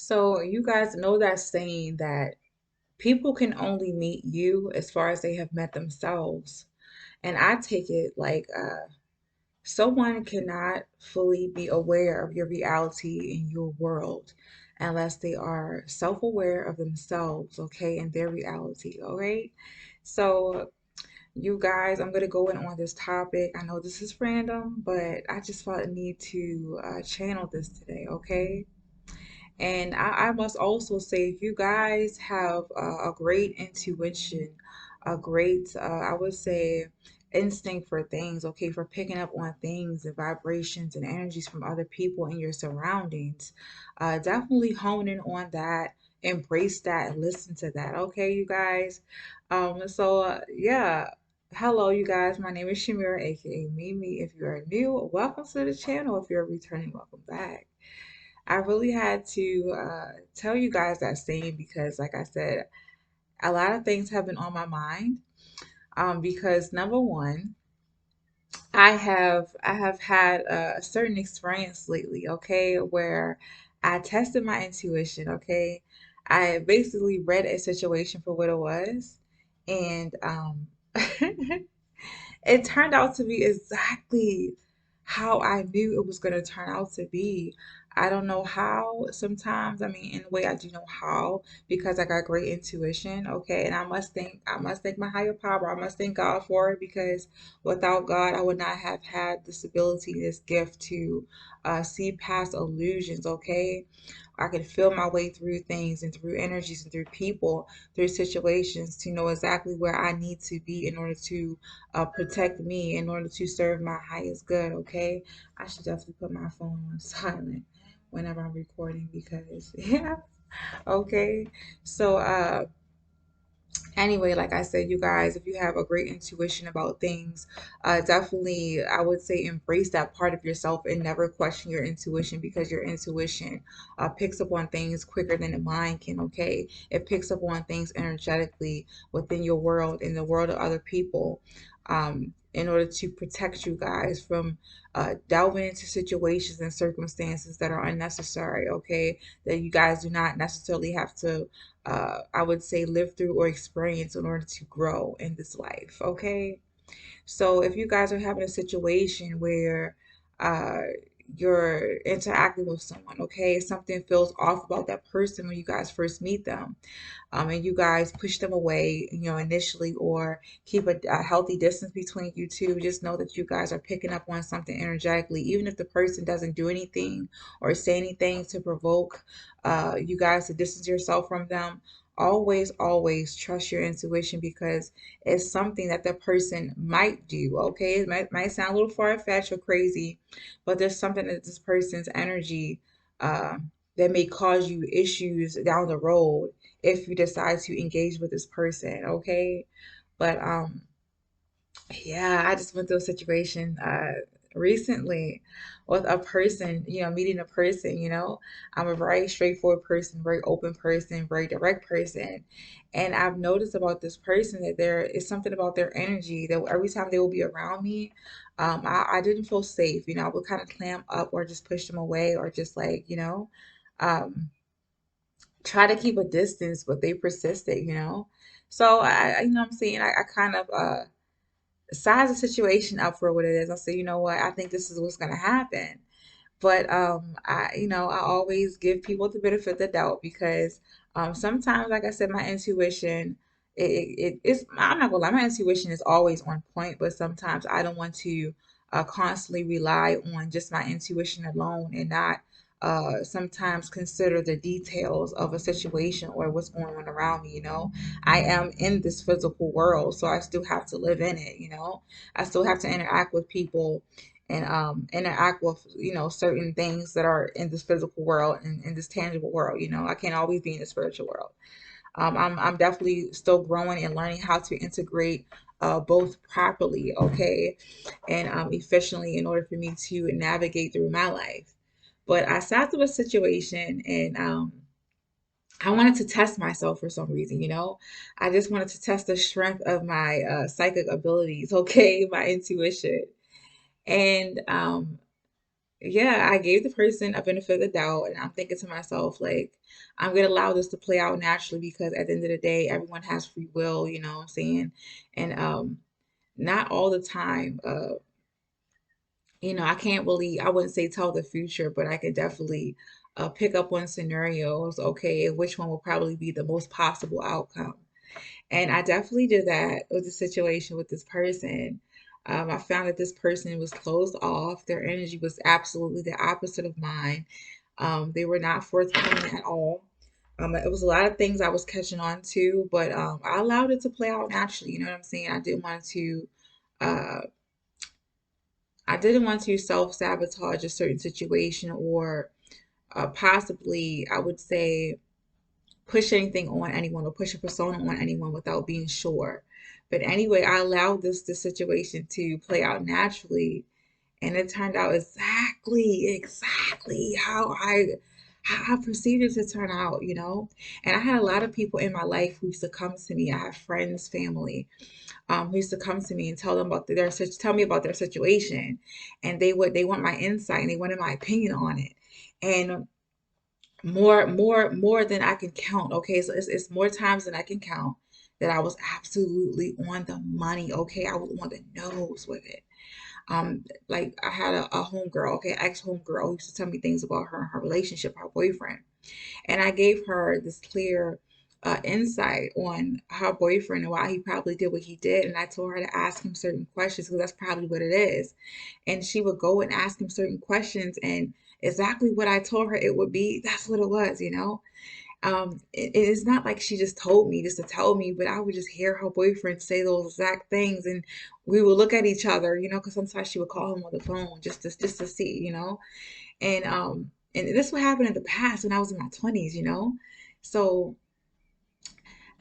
So you guys know that saying that people can only meet you as far as they have met themselves. And I take it like someone cannot fully be aware of your reality in your world unless they are self-aware of themselves, okay, and their reality, all right? So you guys, I'm gonna go in on this topic. I know this is random, but I just felt a need to channel this today, okay? And I must also say, if you guys have a great intuition, a great, I would say, instinct for things, okay, for picking up on things and vibrations and energies from other people in your surroundings, definitely hone in on that, embrace that, and listen to that, okay, you guys? Yeah. Hello, you guys. My name is Shamira, aka Mimi. If you are new, welcome to the channel. If you're returning, welcome back. I really had to tell you guys that saying because, like I said, a lot of things have been on my mind. Because number one, I have had a certain experience lately, okay, where I tested my intuition, okay. I basically read a situation for what it was, and it turned out to be exactly how I knew it was going to turn out to be. I don't know how sometimes. I mean, in a way, I do know how because I got great intuition. Okay, and I must thank my higher power. I must thank God for it because without God, I would not have had this ability, this gift to see past illusions. Okay, I can feel my way through things and through energies and through people, through situations to know exactly where I need to be in order to protect me, in order to serve my highest good. Okay, I should definitely put my phone on silent whenever I'm recording because, yeah, okay. So, anyway, like I said, you guys, if you have a great intuition about things, definitely, I would say embrace that part of yourself and never question your intuition because your intuition picks up on things quicker than the mind can, okay? It picks up on things energetically within your world, in the world of other people, in order to protect you guys from delving into situations and circumstances that are unnecessary, okay? That you guys do not necessarily have to I would say, live through or experience in order to grow in this life. Okay. So if you guys are having a situation where uh, you're interacting with someone, okay, something feels off about that person when you guys first meet them, and you guys push them away, initially, or keep a healthy distance between you two, just know that you guys are picking up on something energetically, even if the person doesn't do anything or say anything to provoke you guys to distance yourself from them. Always, always trust your intuition because it's something that the person might do. Okay, it might sound a little far-fetched or crazy, but there's something that this person's energy uh, that may cause you issues down the road if you decide to engage with this person, okay? But yeah, I just went through a situation recently with a person, meeting a person, I'm a very straightforward person, very open person, very direct person. And I've noticed about this person that there is something about their energy that every time they will be around me, I didn't feel safe. I would kind of clamp up or just push them away or just like, um, try to keep a distance, but they persisted. So I'm saying I kind of size the situation up for what it is. I say, you know what, I think this is what's gonna happen. But I always give people the benefit of the doubt because sometimes, like I said, my intuition, it's I'm not gonna lie, my intuition is always on point, but sometimes I don't want to constantly rely on just my intuition alone and not sometimes consider the details of a situation or what's going on around me. I am in this physical world, so I still have to live in it. I still have to interact with people and interact with certain things that are in this physical world and in this tangible world. I can't always be in the spiritual world. I'm definitely still growing and learning how to integrate both properly, okay, and efficiently in order for me to navigate through my life. But I sat through a situation and I wanted to test myself for some reason. I just wanted to test the strength of my psychic abilities, okay, my intuition. And yeah, I gave the person a benefit of the doubt, and I'm thinking to myself, like, I'm gonna allow this to play out naturally because at the end of the day, everyone has free will, you know what I'm saying? And not all the time, I can't really, I wouldn't say tell the future, but I could definitely pick up on scenarios, okay, and which one will probably be the most possible outcome. And I definitely did that with the situation with this person. I found that this person was closed off. Their energy was absolutely the opposite of mine. They were not forthcoming at all. It was a lot of things I was catching on to, but I allowed it to play out naturally. You know what I'm saying? Uh, I didn't want to self-sabotage a certain situation or possibly, I would say, push anything on anyone or push a persona on anyone without being sure. But anyway, I allowed this situation to play out naturally, and it turned out exactly how I perceived it to turn out, you know. And I had a lot of people in my life who used to come to me. I have friends, family, who used to come to me and tell them about tell me about their situation, and they want my insight and they wanted my opinion on it, and more than I can count. Okay, so it's more times than I can count that I was absolutely on the money. Okay, I was on the nose with it. Like I had a homegirl, okay, ex homegirl, who used to tell me things about her and her relationship, her boyfriend, and I gave her this clear insight on her boyfriend and why he probably did what he did. And I told her to ask him certain questions because that's probably what it is. And she would go and ask him certain questions, and exactly what I told her it would be, that's what it was, you know? It's not like she just told me just to tell me, but I would just hear her boyfriend say those exact things, and we would look at each other, you know, because sometimes she would call him on the phone just to see, you know, and this would happen in the past when I was in my 20s, you know, so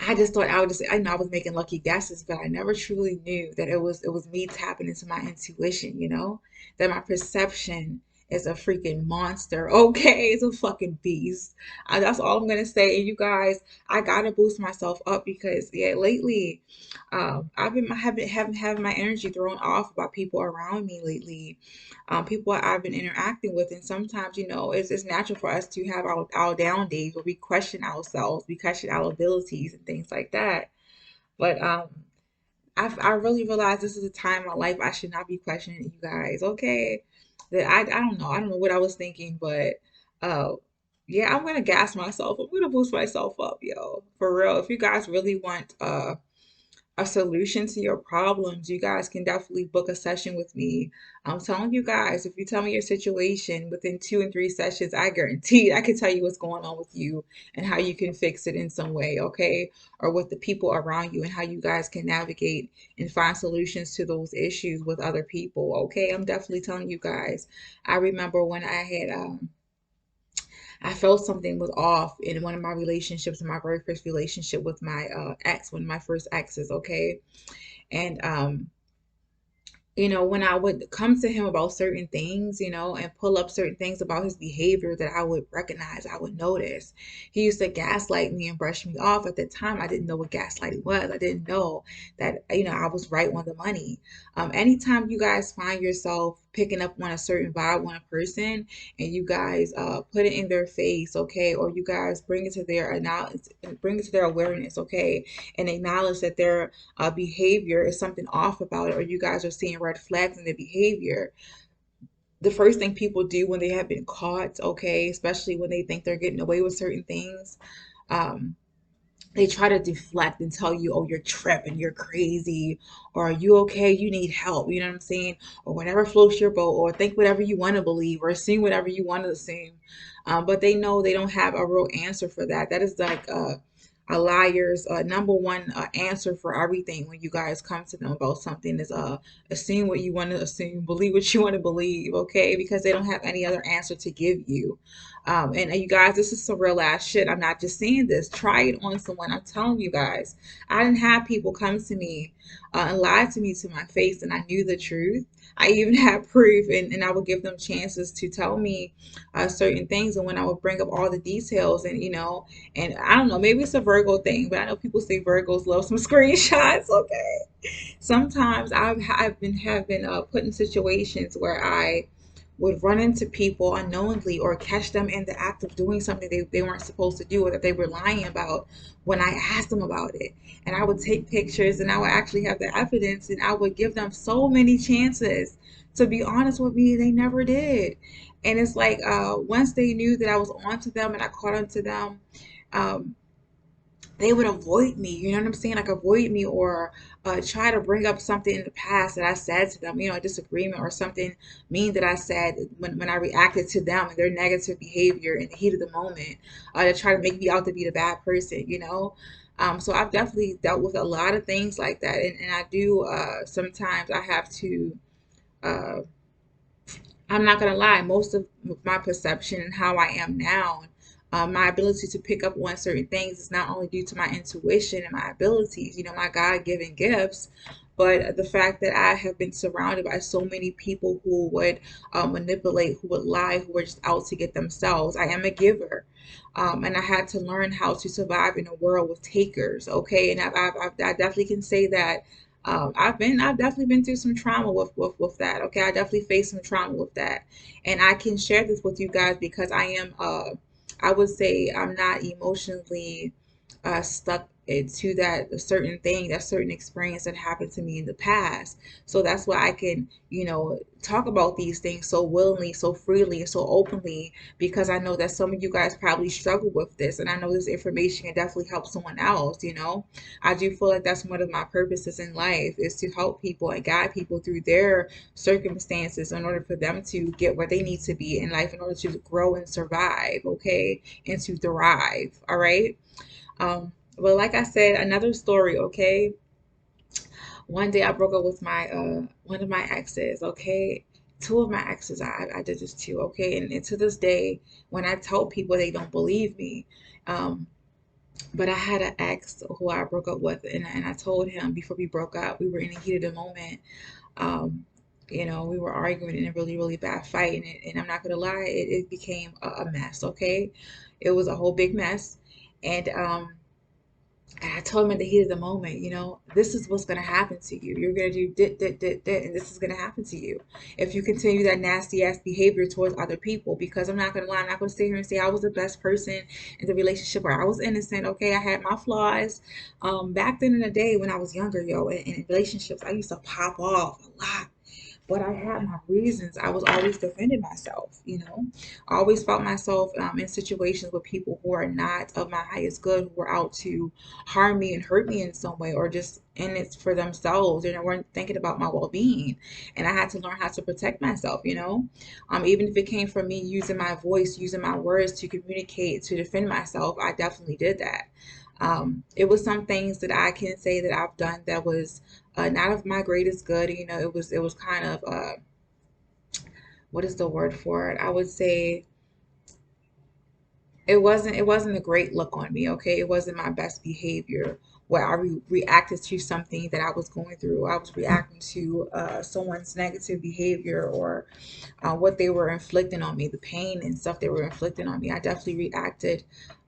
I just thought I know I was making lucky guesses, but I never truly knew that it was me tapping into my intuition, you know, that my perception is a freaking monster. Okay, it's a fucking beast. That's all I'm gonna say. And you guys, I gotta boost myself up because yeah, lately, I've been having my energy thrown off by people around me lately, people I've been interacting with, and sometimes it's natural for us to have our down days where we question ourselves, we question our abilities and things like that. But I really realized this is a time in my life I should not be questioning you guys. Okay, that I don't know what I was thinking, but uh, yeah, I'm gonna gas myself. I'm gonna boost myself up, yo, for real. If you guys really want a solution to your problems, you guys can definitely book a session with me. I'm telling you guys, if you tell me your situation within 2 and 3 sessions, I guarantee I can tell you what's going on with you and how you can fix it in some way, okay? Or with the people around you and how you guys can navigate and find solutions to those issues with other people, okay? I'm definitely telling you guys. I remember when I felt something was off in one of my relationships, in my very first relationship with my ex, one of my first exes, okay? And when I would come to him about certain things, and pull up certain things about his behavior that I would recognize, I would notice. He used to gaslight me and brush me off. At the time, I didn't know what gaslighting was. I didn't know that, I was right on the money. Anytime you guys find yourself picking up on a certain vibe on a person and you guys put it in their face, okay, or you guys bring it to their awareness, okay, and acknowledge that their behavior is something off about it, or you guys are seeing red flags in the behavior, the first thing people do when they have been caught, okay, especially when they think they're getting away with certain things, um, they try to deflect and tell you, oh, you're tripping, you're crazy, or are you okay? You need help. You know what I'm saying? Or whatever floats your boat, or think whatever you want to believe, or assume whatever you want to assume. But they know they don't have a real answer for that. That is like a liar's number one answer for everything when you guys come to them about something is assume what you want to assume, believe what you want to believe, okay? Because they don't have any other answer to give you. And you guys, this is some real ass shit. I'm not just saying this. Try it on someone. I'm telling you guys. I didn't have people come to me and lie to me to my face, and I knew the truth. I even had proof, and I would give them chances to tell me certain things. And when I would bring up all the details, and I don't know, maybe it's a Virgo thing, but I know people say Virgos love some screenshots. Okay, sometimes I've been have been put in situations where I would run into people unknowingly or catch them in the act of doing something they weren't supposed to do or that they were lying about when I asked them about it. And I would take pictures and I would actually have the evidence and I would give them so many chances to be honest with me. They never did. And it's like once they knew that I was onto them and I caught onto them, um, they would avoid me, you know what I'm saying? Like avoid me or try to bring up something in the past that I said to them, a disagreement or something mean that I said when I reacted to them and their negative behavior in the heat of the moment to try to make me out to be the bad person. So I've definitely dealt with a lot of things like that. And I do sometimes I have to uh, I'm not gonna lie, most of my perception and how I am now, my ability to pick up on certain things is not only due to my intuition and my abilities, my God-given gifts, but the fact that I have been surrounded by so many people who would manipulate, who would lie, who were just out to get themselves. I am a giver. And I had to learn how to survive in a world with takers, okay? And I definitely can say that I've definitely been through some trauma with that. Okay, I definitely faced some trauma with that, and I can share this with you guys because I would say I'm not emotionally stuck into that certain thing, that certain experience that happened to me in the past. So that's why I can, talk about these things so willingly, so freely, and so openly because I know that some of you guys probably struggle with this, and I know this information can definitely help someone else. I do feel like that's one of my purposes in life is to help people and guide people through their circumstances in order for them to get where they need to be in life in order to grow and survive, okay, and to thrive. All right. But like I said, another story, okay. One day I broke up with my one of my exes, okay. Two of my exes, I did this too, okay. And to this day, when I tell people, they don't believe me. Um, but I had an ex who I broke up with, and I told him before we broke up, we were in a heat of the moment. Um, we were arguing in a really, really bad fight, and I'm not gonna lie, it became a mess. Okay, it was a whole big mess, and I told him in the heat of the moment, this is what's going to happen to you. You're going to do dit, dit, dit, dit, and this is going to happen to you if you continue that nasty ass behavior towards other people. Because I'm not going to lie, I'm not going to sit here and say I was the best person in the relationship or I was innocent. Okay, I had my flaws. Back then in the day when I was younger, yo, in relationships, I used to pop off a lot, but I had my reasons. I was always defending myself. I always felt myself in situations with people who are not of my highest good, who were out to harm me and hurt me in some way, or just in it for themselves, and they weren't thinking about my well-being. And I had to learn how to protect myself. Even if it came from me using my voice, using my words to communicate, to defend myself, I definitely did that. It was some things that I can say that I've done that was not of my greatest good. It was kind of what is the word for it? I would say it wasn't a great look on me. Okay, it wasn't my best behavior where I reacted to something that I was going through. I was reacting to someone's negative behavior or what they were inflicting on me, the pain and stuff they were inflicting on me. I definitely reacted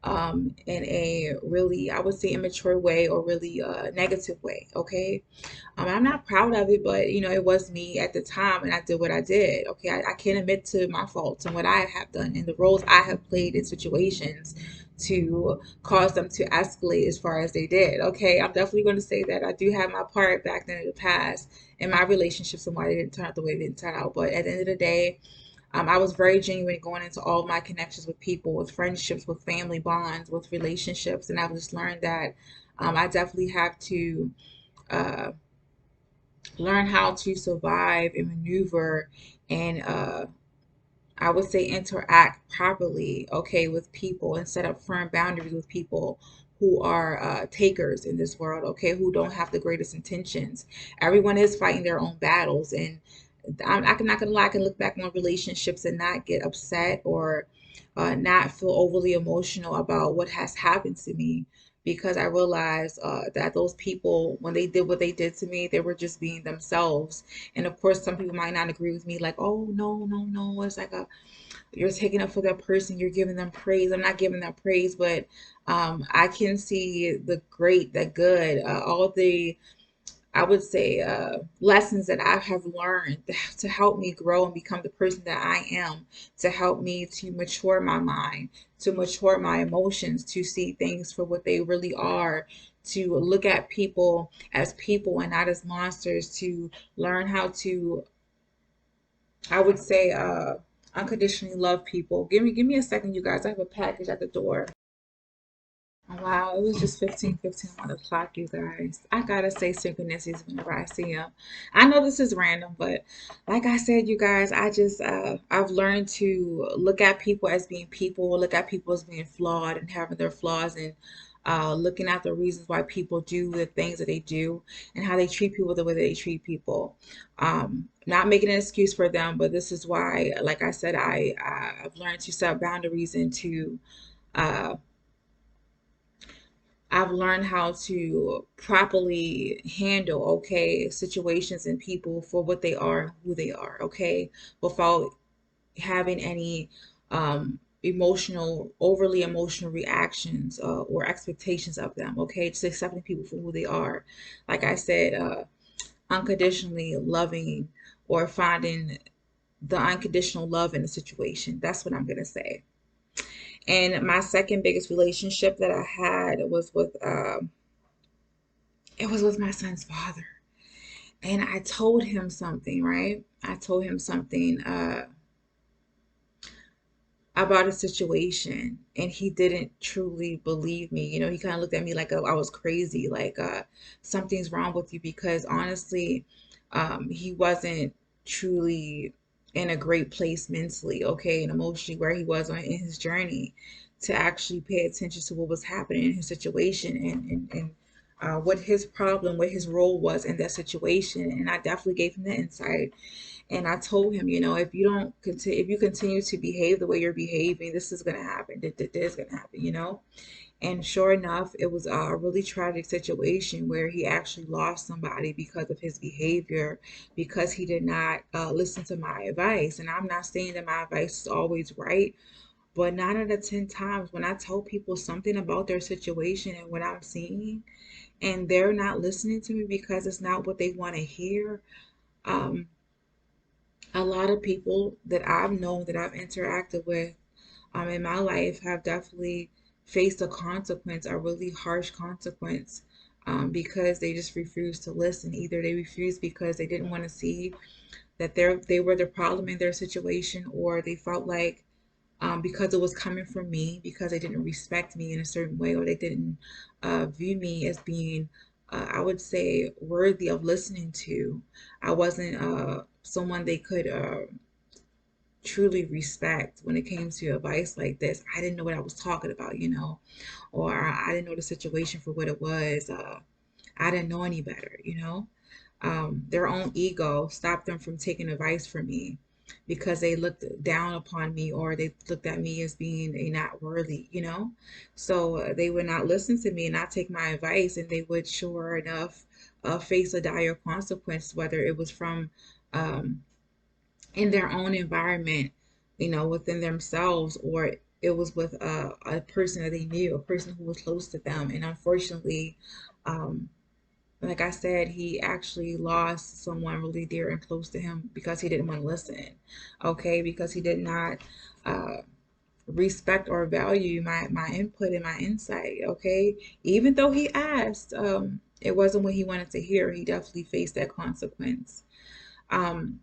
in a really, I would say, immature way or really negative way. Okay. I'm not proud of it, but it was me at the time, and I did what I did. Okay, I can admit to my faults and what I have done and the roles I have played in situations to cause them to escalate as far as they did. Okay, I'm definitely going to say that I do have my part back then in the past in my relationships and why they didn't turn out the way they didn't turn out. But at the end of the day, I was very genuine going into all of my connections with people, with friendships, with family bonds, with relationships, and I've just learned that I definitely have to. Uh, Learn how to survive and maneuver and I would say interact properly, okay, with people and set up firm boundaries with people who are takers in this world, okay, who don't have the greatest intentions. Everyone is fighting their own battles, and I'm not gonna lie, I can look back on relationships and not get upset or not feel overly emotional about what has happened to me because I realized that those people, when they did what they did to me, they were just being themselves. And of course, some people might not agree with me, like, oh, no, no, no. It's like you're taking up for that person, you're giving them praise. I'm not giving them praise, but I can see the great, the good, all the I would say, lessons that I have learned to help me grow and become the person that I am, to help me to mature my mind, to mature my emotions, to see things for what they really are, to look at people and not as monsters, to learn how to, I would say, unconditionally love people. Give me a second, you guys. I have a package at the door. Wow, it was just 15:15 on the clock, you guys. I gotta say synchronicities whenever I see them. I know this is random, but like I said, you guys, I've learned to look at people, look at people as being flawed and having their flaws, and looking at the reasons why people do the things that they do and how they treat people the way they treat people. Not making an excuse for them, but this is why, like I said, I've learned to set boundaries and to uh, I've learned how to properly handle, okay, situations and people for what they are, who they are, okay, without having any overly emotional reactions or expectations of them, okay, just accepting people for who they are. Like I said, unconditionally loving or finding the unconditional love in a situation. That's what I'm going to say. And my second biggest relationship that I had it was with my son's father. And I told him something, right? I told him something about a situation, and he didn't truly believe me. He kind of looked at me like I was crazy, like something's wrong with you, because honestly, he wasn't truly in a great place mentally, okay, and emotionally, where he was in his journey to actually pay attention to what was happening in his situation, and what his role was in that situation. And I definitely gave him the insight, and I told him, if you don't continue, if you continue to behave the way you're behaving, this is gonna happen. This is gonna happen. And sure enough, it was a really tragic situation where he actually lost somebody because of his behavior, because he did not listen to my advice. And I'm not saying that my advice is always right, but 9 out of 10 times when I tell people something about their situation and what I'm seeing, and they're not listening to me because it's not what they want to hear. um, a lot of people that I've known, that I've interacted with in my life, have definitely faced a consequence, a really harsh consequence, because they just refused to listen. Either they refused because they didn't want to see that they were the problem in their situation, or they felt like, because it was coming from me, because they didn't respect me in a certain way, or they didn't view me as being, I would say, worthy of listening to. I wasn't someone they could truly respect when it came to advice like this. I didn't know what I was talking about, or I didn't know the situation for what it was. I didn't know any better. Their own ego stopped them from taking advice from me because they looked down upon me, or they looked at me as being a not worthy. So they would not listen to me and not take my advice, and they would, sure enough, face a dire consequence, whether it was from um, in their own environment, within themselves, or it was with a person that they knew, a person who was close to them. And unfortunately, um, like I said, he actually lost someone really dear and close to him because he didn't want to listen, okay? Because he did not uh, respect or value my input and my insight, okay? Even though he asked, it wasn't what he wanted to hear. He definitely faced that consequence. Um,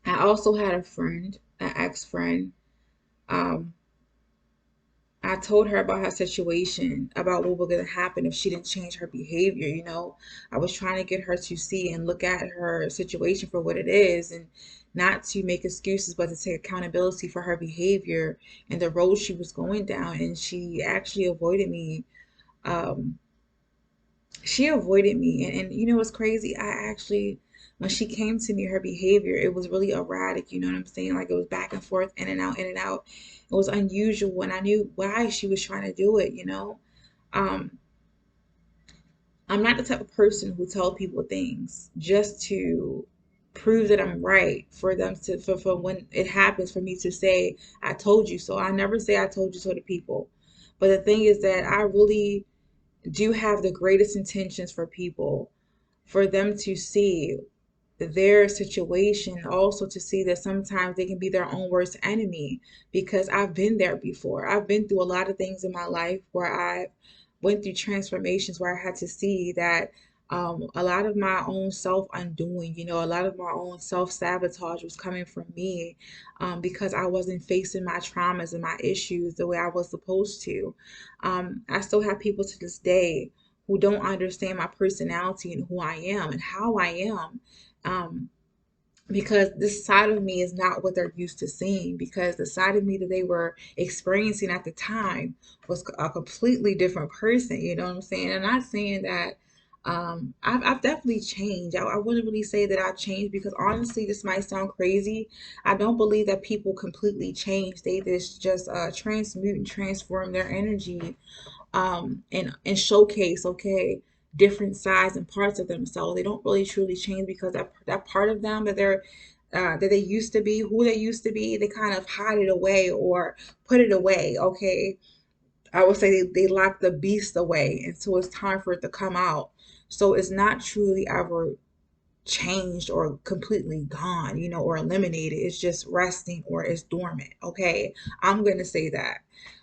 I also had a friend, an ex-friend. Um, I told her about her situation, about what was going to happen if she didn't change her behavior. I was trying to get her to see and look at her situation for what it is, and not to make excuses, but to take accountability for her behavior and the road she was going down. And she actually avoided me. Um, she avoided me, and what's crazy, I actually, when she came to me, her behavior, it was really erratic. You know what I'm saying? Like, it was back and forth, in and out, in and out. It was unusual, and I knew why she was trying to do it. um I'm not the type of person who tell people things just to prove that I'm right, for them to, for when it happens, for me to say I told you so. I never say I told you so to people. But the thing is that I really do have the greatest intentions for people, for them to see their situation, also to see that sometimes they can be their own worst enemy, because I've been there before. I've been through a lot of things in my life where I went through transformations where I had to see that a lot of my own self undoing, a lot of my own self sabotage was coming from me, because I wasn't facing my traumas and my issues the way I was supposed to. I still have people to this day who don't understand my personality and who I am and how I am. Um, because this side of me is not what they're used to seeing, because the side of me that they were experiencing at the time was a completely different person. You know what I'm saying? I'm not saying that I've definitely changed. I wouldn't really say that I've changed, because honestly, this might sound crazy. I don't believe that people completely change. They just transmute and transform their energy, and showcase, okay, different sides and parts of themselves. They don't really truly change, because that part of them that they used to be, who they used to be, they kind of hide it away or put it away. Okay, I would say they lock the beast away until it's time for it to come out. So it's not truly ever changed or completely gone, or eliminated. It's just resting, or it's dormant. Okay, I'm gonna say that.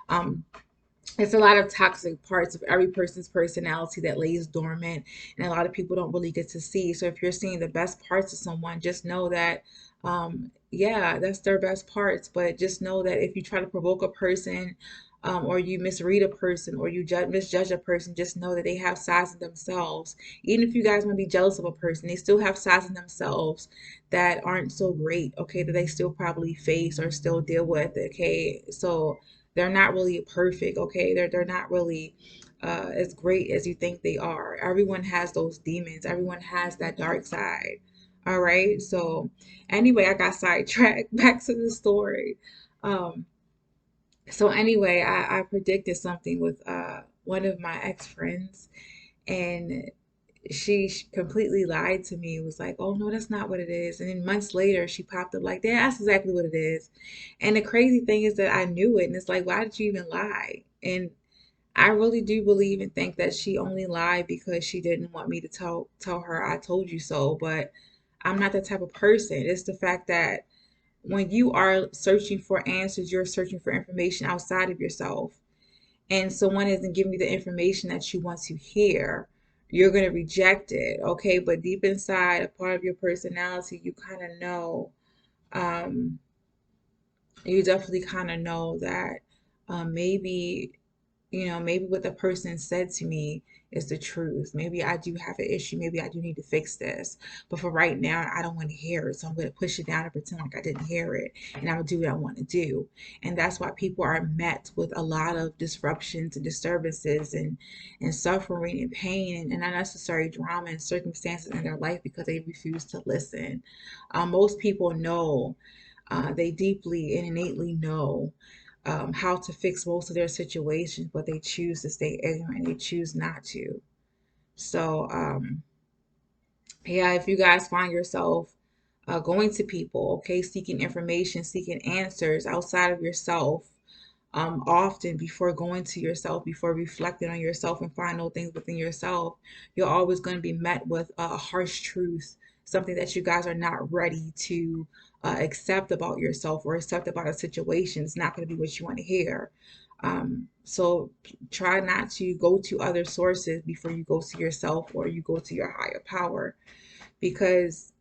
Um, it's a lot of toxic parts of every person's personality that lays dormant, and a lot of people don't really get to see. So if you're seeing the best parts of someone, just know that yeah, that's their best parts. But just know that if you try to provoke a person, or you misread a person, or you misjudge a person, just know that they have sides in themselves. Even if you guys might be jealous of a person, they still have sides in themselves that aren't so great, okay, that they still probably face or still deal with. Okay, so they're not really perfect. Okay, they're not really as great as you think they are. Everyone has those demons. Everyone has that dark side. All right. So anyway, I got sidetracked. Back to the story. Um, so anyway, I predicted something with one of my ex friends, and she completely lied to me. It was like, oh no, that's not what it is. And then months later, she popped up like, yeah, that's exactly what it is. And the crazy thing is that I knew it, and it's like, why did you even lie? And I really do believe and think that she only lied because she didn't want me to tell her I told you so. But I'm not that type of person. It's the fact that when you are searching for answers, you're searching for information outside of yourself, and someone isn't giving you the information that you want to hear, you're going to reject it. Okay, but deep inside, a part of your personality, you kind of know, um, you definitely kind of know that maybe, maybe what the person said to me is the truth. Maybe I do have an issue. Maybe I do need to fix this. But for right now, I don't want to hear it. So I'm going to push it down and pretend like I didn't hear it. And I'm going to do what I want to do. And that's why people are met with a lot of disruptions and disturbances and suffering and pain and unnecessary drama and circumstances in their life, because they refuse to listen. Most people know, they deeply and innately know how to fix most of their situations, but they choose to stay ignorant. They choose not to. So, yeah, if you guys find yourself going to people, okay, seeking information, seeking answers outside of yourself, often before going to yourself, before reflecting on yourself and finding those things within yourself, you're always going to be met with a harsh truth, something that you guys are not ready to accept about yourself or accept about a situation. It's not going to be what you want to hear. So try not to go to other sources before you go to yourself or you go to your higher power, because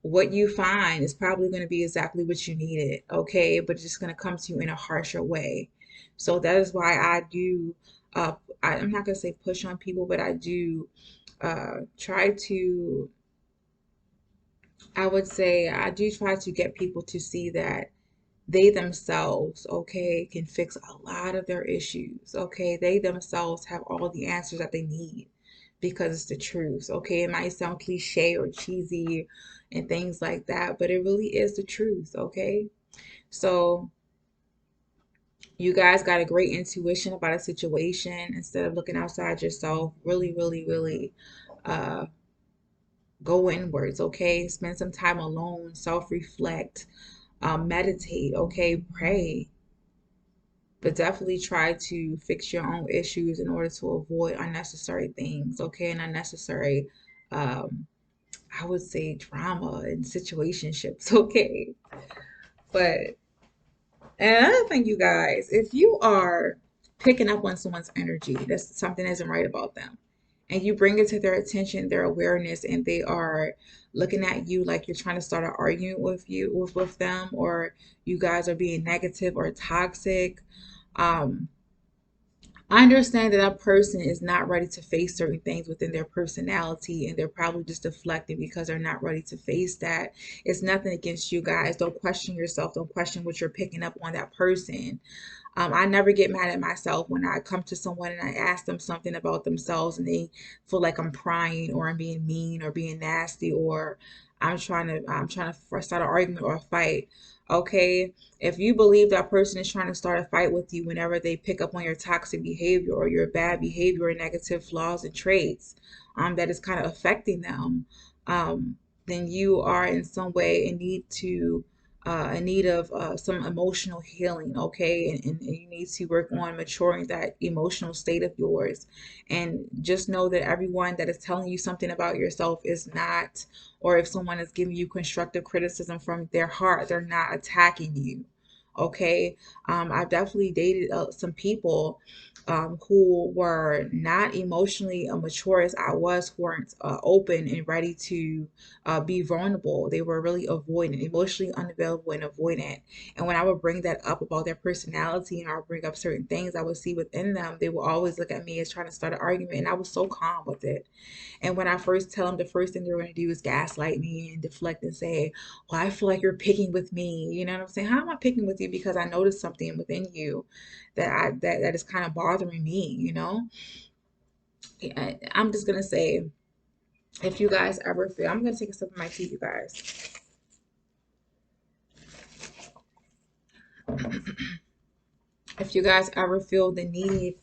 what you find is probably going to be exactly what you needed, okay? But it's just going to come to you in a harsher way. So that is why I do, I'm not going to say push on people, but I do try to, I would say, I do try to get people to see that they themselves, okay, can fix a lot of their issues, okay? They themselves have all the answers that they need, because it's the truth, okay? It might sound cliche or cheesy and things like that, but it really is the truth, okay? So you guys got a great intuition about a situation. Instead of looking outside yourself, really, really, really uh, go inwards, okay? Spend some time alone, self-reflect, meditate, okay? Pray, but definitely try to fix your own issues in order to avoid unnecessary things, okay, and unnecessary I would say drama and situationships, okay? But and another thing, you guys, if you are picking up on someone's energy, that's something isn't right about them, and you bring it to their attention, their awareness, and they are looking at you like you're trying to start an argument with them, or you guys are being negative or toxic. Um, I understand that that person is not ready to face certain things within their personality, and they're probably just deflecting because they're not ready to face that. It's nothing against you guys. Don't question yourself. Don't question what you're picking up on that person. I never get mad at myself when I come to someone and I ask them something about themselves and they feel like I'm prying or I'm being mean or being nasty or I'm trying to start an argument or a fight. Okay, if you believe that person is trying to start a fight with you whenever they pick up on your toxic behavior or your bad behavior or negative flaws and traits, that is kind of affecting them, um, then you are in some way in need of some emotional healing, okay? And you need to work on maturing that emotional state of yours. And just know that everyone that is telling you something about yourself is not, or if someone is giving you constructive criticism from their heart, they're not attacking you, okay? I've definitely dated some people who were not emotionally mature as I was, who weren't open and ready to be vulnerable. They were really avoidant, emotionally unavailable and avoidant. And when I would bring that up about their personality and I would bring up certain things I would see within them, they would always look at me as trying to start an argument. And I was so calm with it. And when I first tell them, the first thing they're going to do is gaslight me and deflect and say, well, I feel like you're picking with me. You know what I'm saying? How am I picking with you? Because I noticed something within you that is kind of bothering me, you know? I'm just going to say, if you guys ever feel, I'm going to take a sip of my tea, you guys. If you guys ever feel the need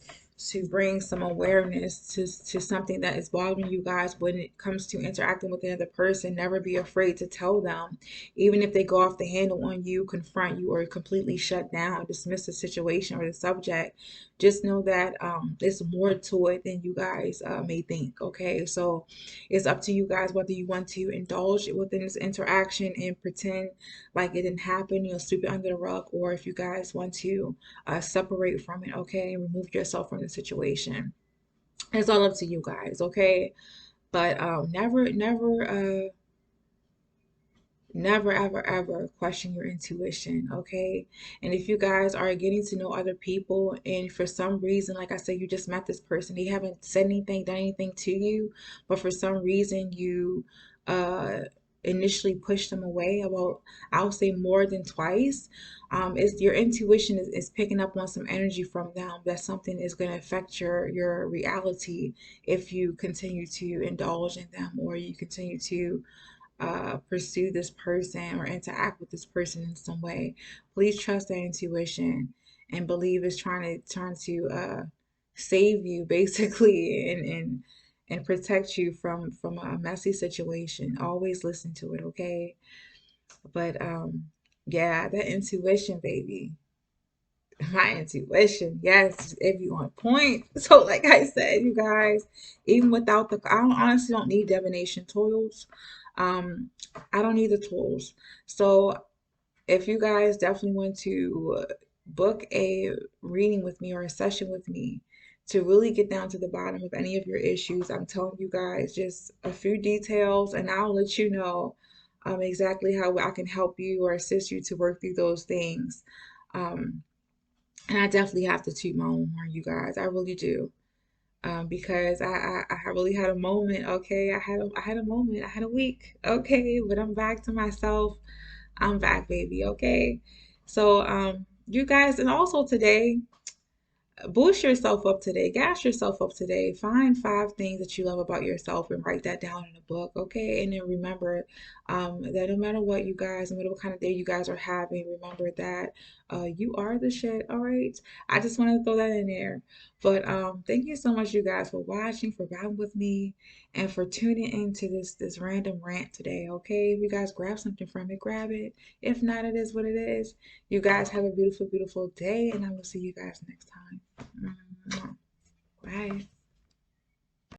to bring some awareness to something that is bothering you guys when it comes to interacting with another person, never be afraid to tell them. Even if they go off the handle on you, confront you, or completely shut down, dismiss the situation or the subject, just know that there's more to it than you guys may think. Okay, so it's up to you guys whether you want to indulge within this interaction and pretend like it didn't happen, sweep it under the rug, or if you guys want to separate from it, okay? Remove yourself from the situation. It's all up to you guys, okay? But never, ever, ever question your intuition, okay? And if you guys are getting to know other people and for some reason, like I said, you just met this person, they haven't said anything, done anything to you, but for some reason you uh initially pushed them away about, I'll say more than twice, is your intuition is picking up on some energy from them that something is going to affect your reality if you continue to indulge in them or you continue to pursue this person or interact with this person in some way. Please trust that intuition and believe it's trying to save you basically and protect you from a messy situation. Always listen to it, okay? But yeah, that intuition, baby. My intuition, yes, if you on point. So, like I said, you guys, even without the, honestly don't need divination tools. Um, I don't need the tools. So, if you guys definitely want to book a reading with me or a session with me to really get down to the bottom of any of your issues, I'm telling you guys just a few details, and I'll let you know exactly how I can help you or assist you to work through those things. Um, and I definitely have to toot my own horn, you guys. I really do. Because I really had a moment, okay? I had a moment, I had a week, okay? But I'm back to myself. I'm back, baby, okay? So, you guys, and also today, boost yourself up today, gas yourself up today. Find 5 things that you love about yourself and write that down in a book, okay? And then remember that no matter what you guys, no matter what kind of day you guys are having, remember that you are the shit, all right? I just wanted to throw that in there. But thank you so much, you guys, for watching, for vibing with me, and for tuning into this random rant today, okay? If you guys grab something from it, grab it. If not, it is what it is. You guys have a beautiful, beautiful day, and I will see you guys next time. Bye.